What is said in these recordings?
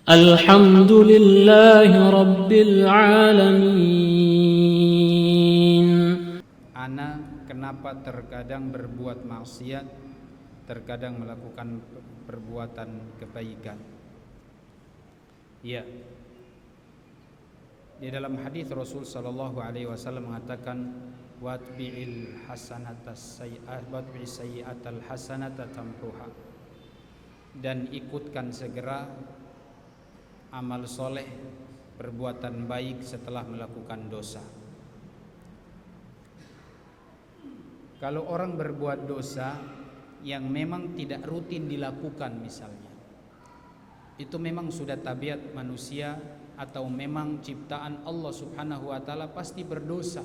الحمد لله رب العالمين. Ana kenapa terkadang berbuat maksiat, terkadang melakukan perbuatan kebaikan? Ya, di dalam hadis Rasul sallallahu alaihi wasallam mengatakan watbi'il hasanatas sayyi'atal hasanata tamhuha, dan ikutkan segera amal soleh, perbuatan baik setelah melakukan dosa. Kalau orang berbuat dosa yang memang tidak rutin dilakukan misalnya, itu memang sudah tabiat manusia atau memang ciptaan Allah Subhanahu wa taala, pasti berdosa.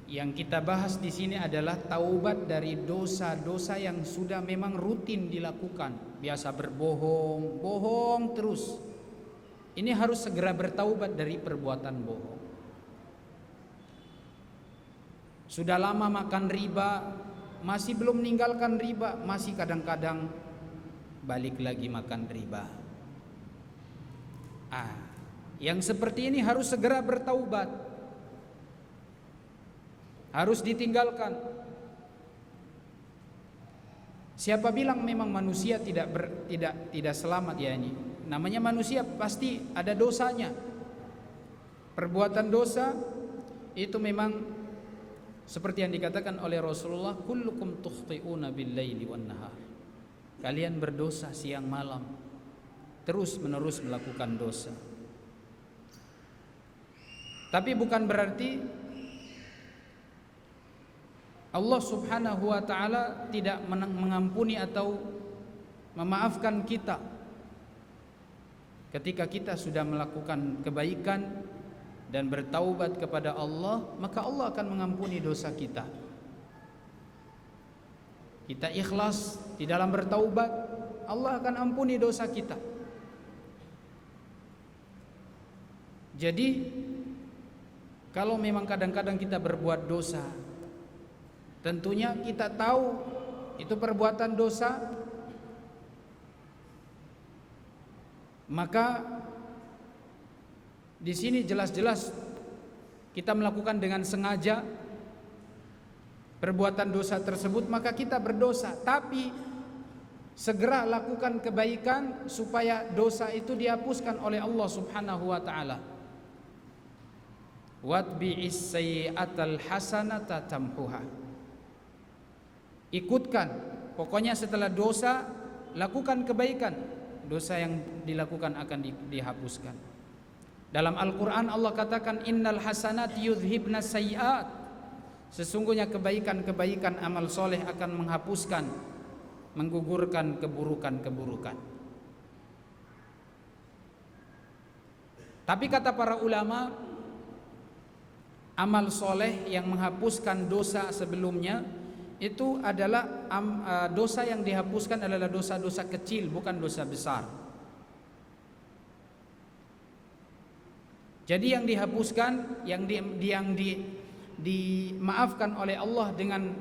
Yang kita bahas di sini adalah taubat dari dosa-dosa yang sudah memang rutin dilakukan. Biasa bohong terus. Ini harus segera bertaubat dari perbuatan bohong. Sudah lama makan riba, masih belum meninggalkan riba, masih kadang-kadang balik lagi makan riba. Yang seperti ini harus segera bertaubat. Harus ditinggalkan. Siapa bilang memang manusia tidak selamat ya ini? Namanya manusia pasti ada dosanya. Perbuatan dosa itu memang seperti yang dikatakan oleh Rasulullah, kullukum tukhti'una bil-laili wan-nahar. Kalian berdosa siang malam, terus-menerus melakukan dosa. Tapi bukan berarti Allah Subhanahu wa taala tidak mengampuni atau memaafkan kita. Ketika kita sudah melakukan kebaikan dan bertaubat kepada Allah, maka Allah akan mengampuni dosa kita. Kita ikhlas di dalam bertaubat, Allah akan ampuni dosa kita. Jadi kalau memang kadang-kadang kita berbuat dosa, tentunya kita tahu itu perbuatan dosa, maka di sini jelas-jelas kita melakukan dengan sengaja perbuatan dosa tersebut, maka kita berdosa. Tapi segera lakukan kebaikan supaya dosa itu dihapuskan oleh Allah Subhanahu wa taala. Watbi'is sayyi'atal hasanata tamhuha. Ikutkan, pokoknya setelah dosa lakukan kebaikan, dosa yang dilakukan akan dihapuskan. Dalam Al-Quran Allah katakan innal hasanat yudhibna sayyi'at, sesungguhnya kebaikan-kebaikan amal soleh akan menghapuskan, menggugurkan keburukan-keburukan. Tapi kata para ulama, amal soleh yang menghapuskan dosa sebelumnya itu adalah dosa yang dihapuskan adalah dosa-dosa kecil, bukan dosa besar. Jadi yang dihapuskan, yang dimaafkan oleh Allah dengan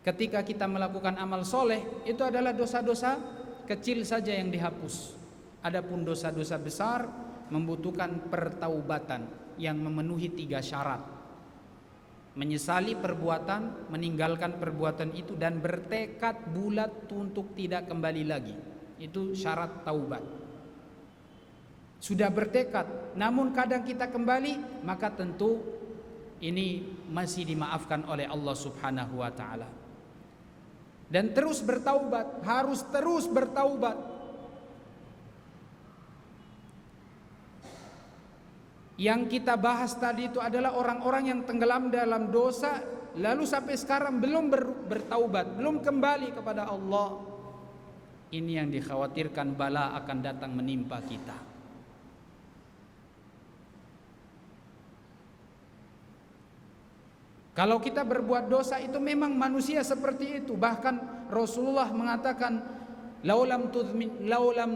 ketika kita melakukan amal soleh, itu adalah dosa-dosa kecil saja yang dihapus. Adapun dosa-dosa besar membutuhkan pertaubatan yang memenuhi 3 syarat. Menyesali perbuatan, meninggalkan perbuatan itu, dan bertekad bulat untuk tidak kembali lagi. Itu syarat taubat. Sudah bertekad, namun kadang kita kembali, maka tentu ini masih dimaafkan oleh Allah Subhanahu wa taala. Dan terus bertaubat, harus terus bertaubat. Yang kita bahas tadi itu adalah orang-orang yang tenggelam dalam dosa, lalu sampai sekarang belum bertaubat, belum kembali kepada Allah. Ini yang dikhawatirkan bala akan datang menimpa kita. Kalau kita berbuat dosa itu memang manusia seperti itu. Bahkan Rasulullah mengatakan, Lau lam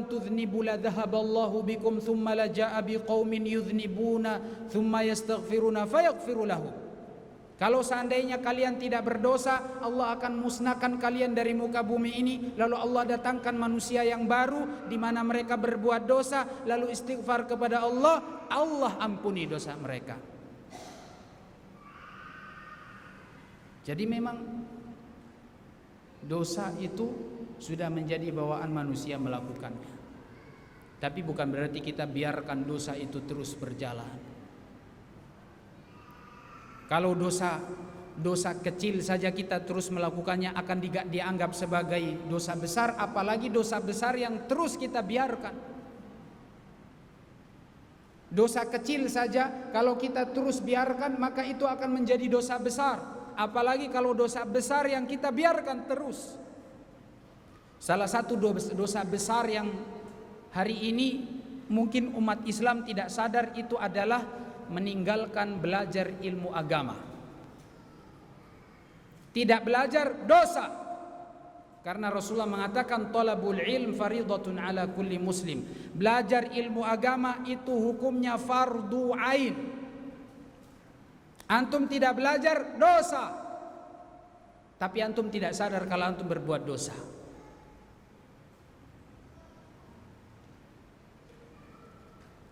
tudhnibu la dhahaballahu bikum thumma la ja'a biqaumin yudhnibuna thumma yastaghfiruna fayaghfiru lahum. Kalau seandainya kalian tidak berdosa, Allah akan musnahkan kalian dari muka bumi ini. Lalu Allah datangkan manusia yang baru, di mana mereka berbuat dosa, lalu istighfar kepada Allah, Allah ampuni dosa mereka. Jadi memang dosa itu sudah menjadi bawaan manusia melakukannya. Tapi bukan berarti kita biarkan dosa itu terus berjalan. Kalau dosa kecil saja kita terus melakukannya akan dianggap sebagai dosa besar, apalagi dosa besar yang terus kita biarkan. Dosa kecil saja kalau kita terus biarkan, maka itu akan menjadi dosa besar, apalagi kalau dosa besar yang kita biarkan terus. Salah satu dosa besar yang hari ini mungkin umat Islam tidak sadar itu adalah meninggalkan belajar ilmu agama. Tidak belajar dosa, karena Rasulullah mengatakan talabul ilm faridatun ala kulli muslim. Belajar ilmu agama itu hukumnya fardu ain. Antum tidak belajar dosa, tapi antum tidak sadar kalau antum berbuat dosa.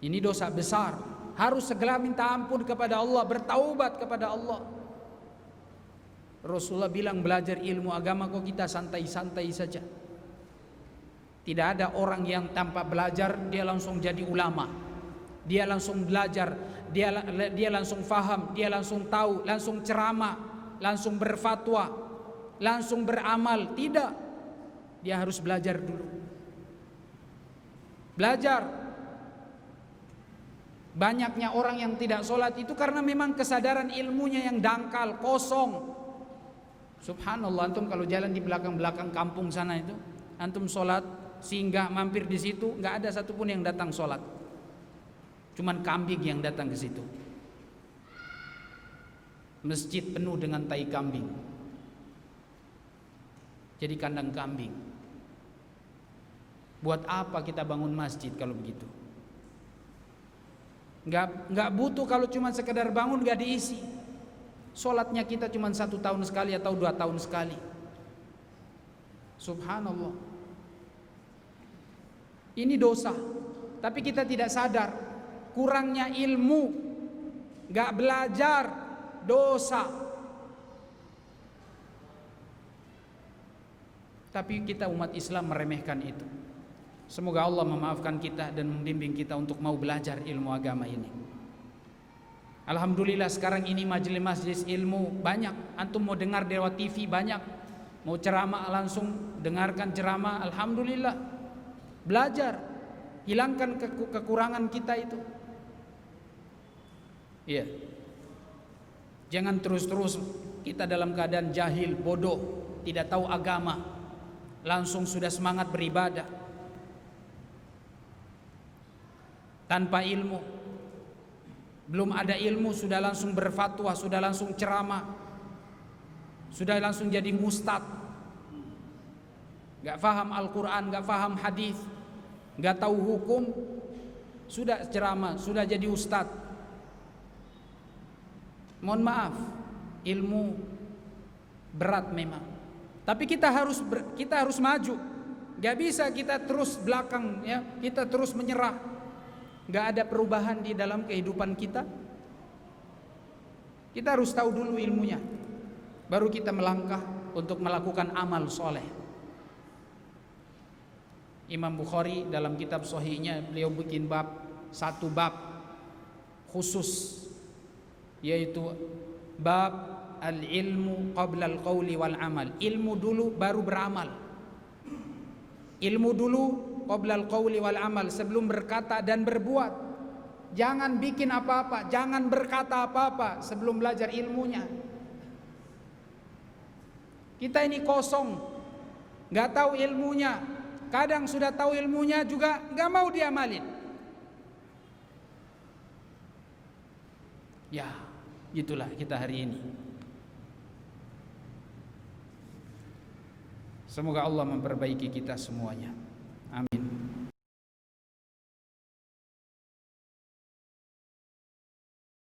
Ini dosa besar, harus segera minta ampun kepada Allah, bertaubat kepada Allah. Rasulullah bilang belajar ilmu agama kok kita santai-santai saja. Tidak ada orang yang tanpa belajar dia langsung jadi ulama. Dia langsung belajar, dia langsung faham, dia langsung tahu, langsung ceramah, langsung berfatwa, langsung beramal. Tidak. Dia harus belajar dulu. Belajar. Banyaknya orang yang tidak sholat itu karena memang kesadaran ilmunya yang dangkal, kosong. Subhanallah, antum kalau jalan di belakang-belakang kampung sana itu, antum sholat, singgah mampir di situ, nggak ada satupun yang datang sholat. Cuman kambing yang datang ke situ. Masjid penuh dengan tai kambing. Jadi kandang kambing. Buat apa kita bangun masjid kalau begitu? Nggak butuh kalau cuma sekedar bangun nggak diisi. Sholatnya kita cuma 1 tahun sekali atau 2 tahun sekali. Subhanallah. Ini dosa, tapi kita tidak sadar. Kurangnya ilmu, nggak belajar, dosa. Tapi kita umat Islam meremehkan itu. Semoga Allah memaafkan kita dan membimbing kita untuk mau belajar ilmu agama ini. Alhamdulillah sekarang ini majelis-majelis ilmu banyak. Antum mau dengar lewat TV banyak. Mau ceramah langsung dengarkan ceramah. Alhamdulillah. Belajar, hilangkan kekurangan kita itu. Iya. Jangan terus-terus kita dalam keadaan jahil, bodoh, tidak tahu agama, langsung sudah semangat beribadah. Tanpa ilmu, belum ada ilmu sudah langsung berfatwa, sudah langsung ceramah, sudah langsung jadi mustad. Gak faham Al-Quran, gak faham hadis, gak tahu hukum, sudah ceramah, sudah jadi ustad. Mohon maaf, ilmu berat memang. Tapi kita harus maju. Gak bisa kita terus belakang, ya, kita terus menyerah. Gak ada perubahan di dalam kehidupan kita. Kita harus tahu dulu ilmunya, baru kita melangkah untuk melakukan amal soleh. Imam Bukhari dalam kitab Sahihnya beliau bikin satu bab khusus, yaitu bab al-ilmu qabla al-qawli wal amal. Ilmu dulu baru beramal. Ilmu dulu qabla al-qawli wal amal, sebelum berkata dan berbuat. Jangan bikin apa-apa, jangan berkata apa-apa sebelum belajar ilmunya. Kita ini kosong, nggak tahu ilmunya. Kadang sudah tahu ilmunya juga nggak mau diamalin. Ya, gitulah kita hari ini. Semoga Allah memperbaiki kita semuanya. Amin.